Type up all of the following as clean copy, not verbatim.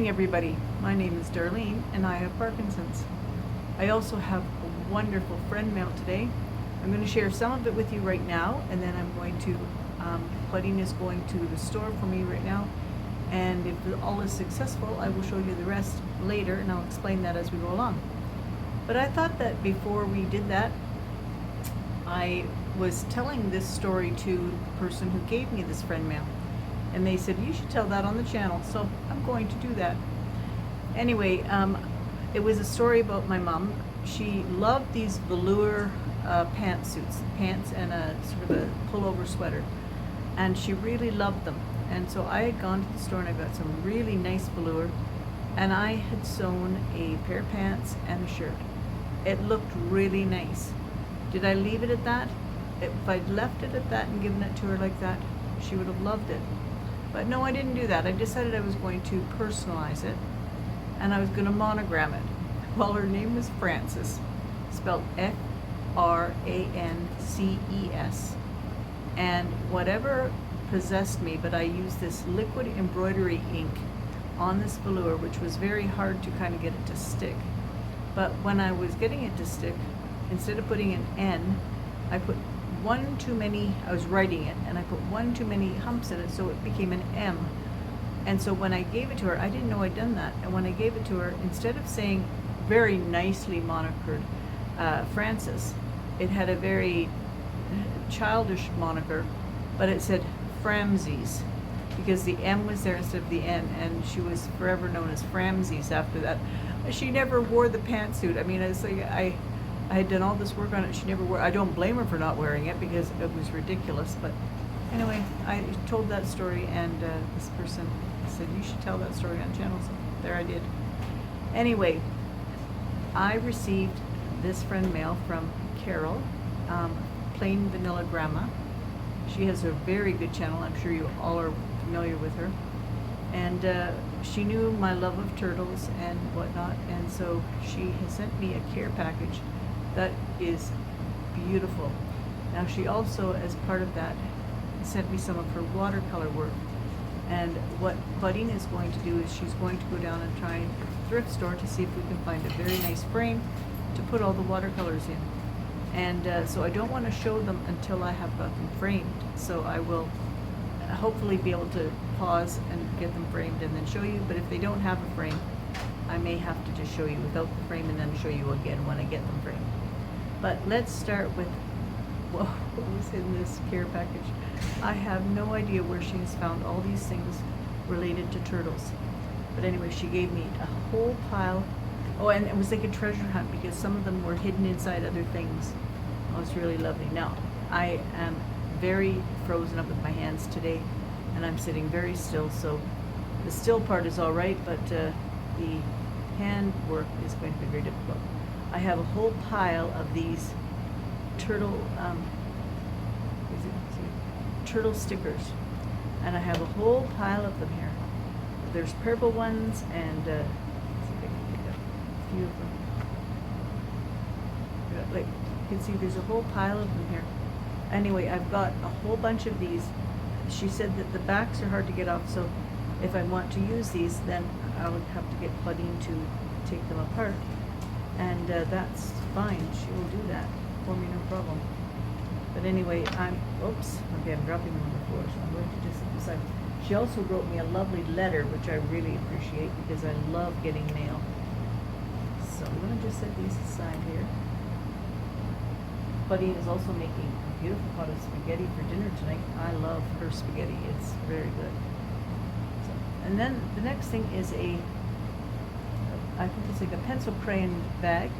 morning, everybody. My name is Darlene, and I have Parkinson's. I also have a wonderful friend mail today. I'm going to share some of it with you right now, and then I'm going to, Claudine is going to the store for me right now, and if all is successful, I will show you the rest later, and I'll explain that as we go along. But I thought that before we did that, I was telling this story to the person who gave me this friend mail. And they said, you should tell that on the channel, so I'm going to do that. Anyway, it was a story about my mom. She loved these velour pantsuits, pants and a sort of a pullover sweater. And she really loved them. And so I had gone to the store and I got some really nice velour. And I had sewn a pair of pants and a shirt. It looked really nice. Did I leave it at that? If I'd left it at that and given it to her like that, she would have loved it. But no, I didn't do that. I decided I was going to personalize it, and I was going to monogram it. Well, her name was Frances, spelled F-R-A-N-C-E-S. And whatever possessed me, but I used this liquid embroidery ink on this velour, which was very hard to kind of get it to stick. But when I was getting it to stick, instead of putting an N, I put one too many, I was writing it, and I put one too many humps in it, so it became an M. And so when I gave it to her, I didn't know I'd done that, and when I gave it to her, instead of saying very nicely monikered Frances, it had a very childish moniker, but it said Framsies, because the M was there instead of the N, and she was forever known as Framsies after that. She never wore the pantsuit. I mean, it's like I had done all this work on it. She never wore. I don't blame her for not wearing it because it was ridiculous. But anyway, I told that story, and this person said you should tell that story on channel. So there I did. Anyway, I received this friend mail from Carol, Plain Vanilla Grandma. She has a very good channel. I'm sure you all are familiar with her. And she knew my love of turtles and whatnot, and so she has sent me a care package that is beautiful. Now she also, as part of that, sent me some of her watercolor work. And what Claudine is going to do is she's going to go down and try a thrift store to see if we can find a very nice frame to put all the watercolors in. And so I don't want to show them until I have got them framed. So I will hopefully be able to pause and get them framed and then show you. But if they don't have a frame, I may have to just show you without the frame and then show you again when I get them framed. But let's start with what was in this care package. I have no idea where she has found all these things related to turtles. But anyway, she gave me a whole pile. Oh, and it was like a treasure hunt because some of them were hidden inside other things. Oh, it's really lovely. Now, I am very frozen up with my hands today, and I'm sitting very still, so the still part is all right, but the hand work is going to be very difficult. I have a whole pile of these turtle turtle stickers, and I have a whole pile of them here. There's purple ones, and let's see if I can pick up a few of them. Like you can see, there's a whole pile of them here. Anyway, I've got a whole bunch of these. She said that the backs are hard to get off, so if I want to use these, then I would have to get Claudine to take them apart. And that's fine. She will do that for me, no problem. But anyway, I'm dropping them on the floor, so I'm going to just decide. She also wrote me a lovely letter, which I really appreciate because I love getting mail. So I'm going to just set these aside here. Claudine is also making a beautiful pot of spaghetti for dinner tonight. I love her spaghetti. It's very good. So, and then the next thing is I think it's like a pencil crayon bag.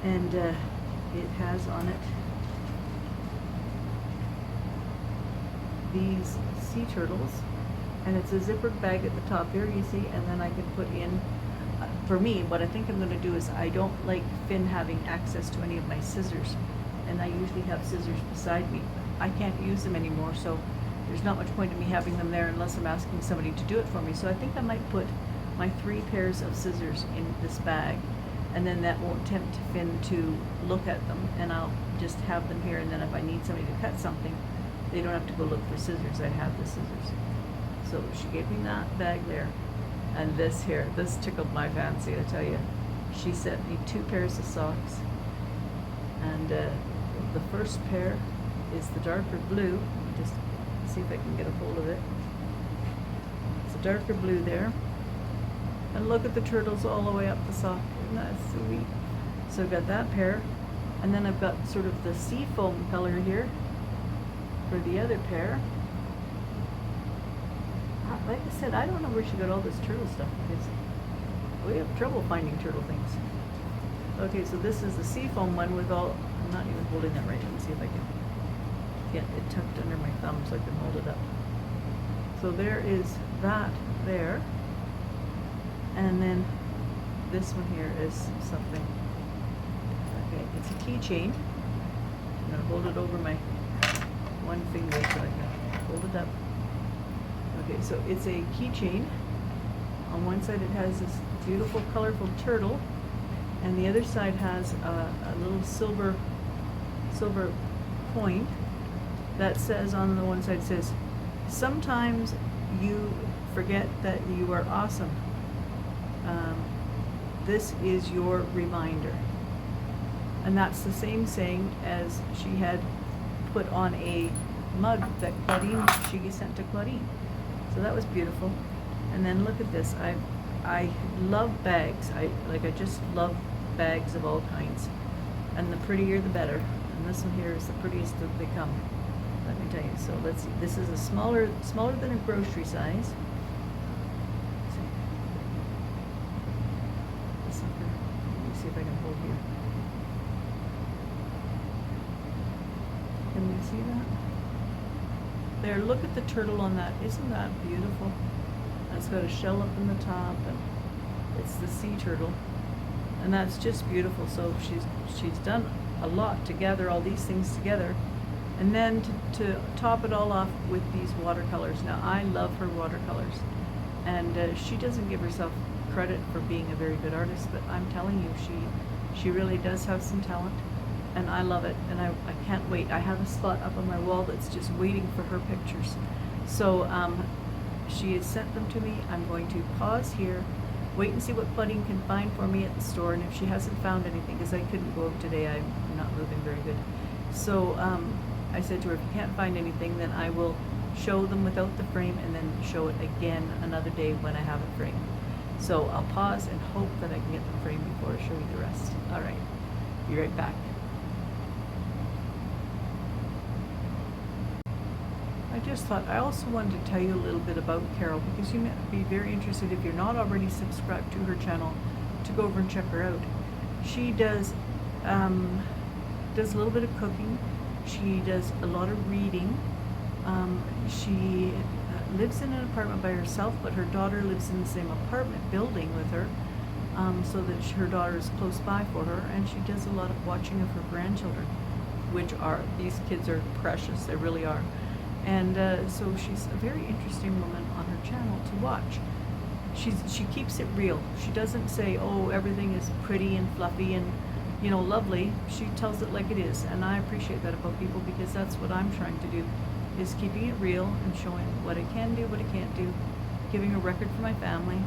And it has on it these sea turtles. And it's a zippered bag at the top here, you see, and then I can put in for me, what I think I'm going to do is I don't like Finn having access to any of my scissors, and I usually have scissors beside me. I can't use them anymore, so there's not much point in me having them there unless I'm asking somebody to do it for me. So I think I might put my 3 pairs of scissors in this bag, and then that won't tempt Finn to look at them, and I'll just have them here, and then if I need somebody to cut something, they don't have to go look for scissors. I have the scissors. So she gave me that bag there. And this here, this tickled my fancy, I tell you. She sent me 2 pairs of socks. And the first pair is the darker blue. Let me just see if I can get a hold of it. It's a darker blue there. And look at the turtles all the way up the sock. Isn't that sweet? So I've got that pair. And then I've got sort of the sea foam color here for the other pair. Like I said, I don't know where she got all this turtle stuff because we have trouble finding turtle things. Okay, so this is the seafoam one with all, I'm not even holding it right. Let me see if I can get it tucked under my thumb so I can hold it up. So there is that there. And then this one here is something. Okay, it's a keychain. I'm going to hold it over my one finger so I can hold it up. Okay, so it's a keychain. On one side it has this beautiful colorful turtle, and the other side has a little silver coin that says, on the one side says, "Sometimes you forget that you are awesome. This is your reminder." And that's the same saying as she had put on a mug that she sent to Claudine. So that was beautiful. And then look at this. I love bags. I just love bags of all kinds. And the prettier the better. And this one here is the prettiest that they come. Let me tell you. So let's see. This is a smaller than a grocery size. Let me see if I can hold here. Can you see that? There, look at the turtle on that. Isn't that beautiful? And it's got a shell up in the top, and it's the sea turtle. And that's just beautiful. So she's done a lot to gather all these things together. And then to top it all off with these watercolors. Now, I love her watercolors. And she doesn't give herself credit for being a very good artist, but I'm telling you, she really does have some talent. And I love it, and I can't wait. I have a spot up on my wall that's just waiting for her pictures. So she has sent them to me. I'm going to pause here, wait and see what Claudine can find for me at the store, and if she hasn't found anything, because I couldn't go out today, I'm not moving very good. So I said to her, if you can't find anything, then I will show them without the frame and then show it again another day when I have it framed. So I'll pause and hope that I can get them framed before I show you the rest. All right, be right back. I just thought I also wanted to tell you a little bit about Carol, because you might be very interested, if you're not already subscribed to her channel, to go over and check her out. She does a little bit of cooking. She does a lot of reading. She lives in an apartment by herself, but her daughter lives in the same apartment building with her, so that her daughter is close by for her, and she does a lot of watching of her grandchildren, these kids are precious, they really are. And so she's a very interesting woman on her channel to watch. She keeps it real. She doesn't say, oh, everything is pretty and fluffy and, you know, lovely. She tells it like it is, and I appreciate that about people, because that's what I'm trying to do, is keeping it real and showing what I can do, what I can't do, giving a record for my family.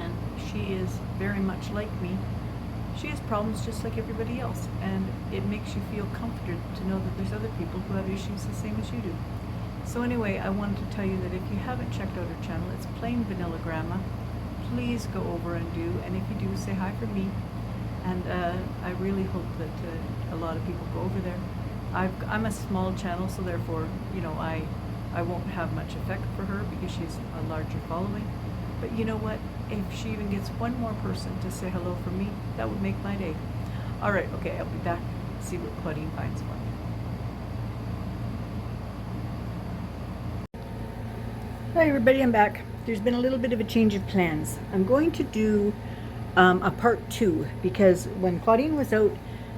And she is very much like me. She has problems just like everybody else, and it makes you feel comforted to know that there's other people who have issues the same as you do. So anyway, I wanted to tell you that if you haven't checked out her channel, it's Plain Vanilla Grandma. Please go over and do, and if you do, say hi for me. And I really hope that a lot of people go over there. I'm a small channel, so therefore, you know, I won't have much effect for her because she's a larger following. But you know what? If she even gets one more person to say hello for me, that would make my day. All right, okay, I'll be back. See what Claudine finds for me. Hi everybody, I'm back. There's been a little bit of a change of plans. I'm going to do a part 2, because when Claudine was out,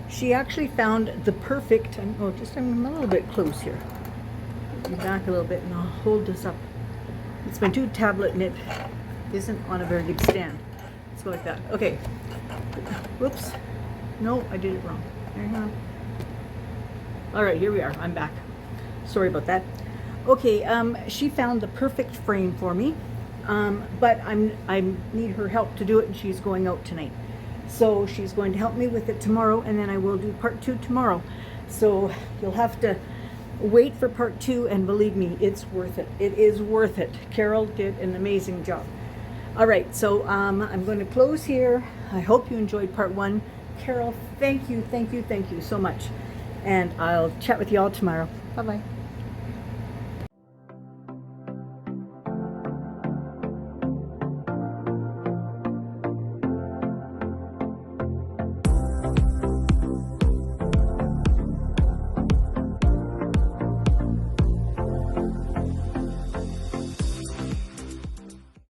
she actually found the perfect, I'm a little bit close here. Be back a little bit and I'll hold this up. It's my 2 tablet, and it isn't on a very good stand. Let's go like that. Okay. Whoops. No, I did it wrong. Hang on. All right, here we are. I'm back. Sorry about that. Okay, she found the perfect frame for me. But I need her help to do it, and she's going out tonight. So she's going to help me with it tomorrow, and then I will do part 2 tomorrow. So you'll have to wait for part 2, and believe me, it's worth it. It is worth it. Carol did an amazing job. All right, so I'm going to close here. I hope you enjoyed part 1. Carol, thank you so much. And I'll chat with you all tomorrow. Bye-bye.